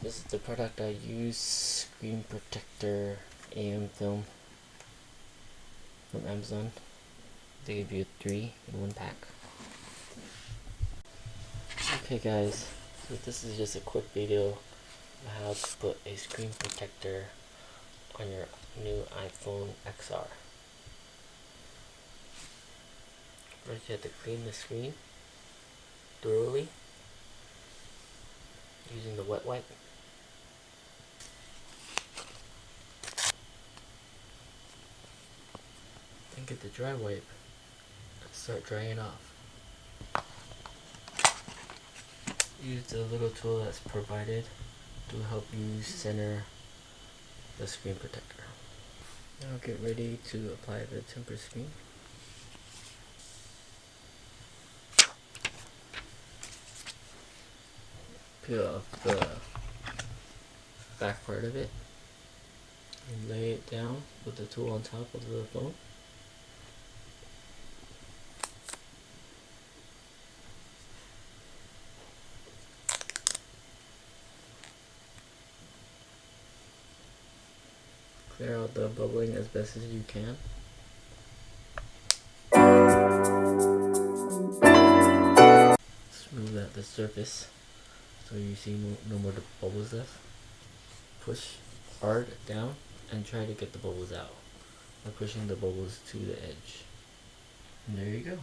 This is the product I use, screen protector Amfilm from Amazon. They give you 3 in 1 pack. Okay guys, so this is just a quick video of how to put a screen protector on your new iPhone XR. First you have to clean the screen thoroughly using the wet wipe. Then get the dry wipe and start drying off. Use the little tool that's provided to help you center the screen protector. Now get ready to apply the temper screen. Peel off the back part of it and lay it down with the tool on top of the phone. Clear out the bubbling as best as you can. Smooth out the surface so you see no more bubbles left. Push hard down and try to get the bubbles out by pushing the bubbles to the edge. And there you go.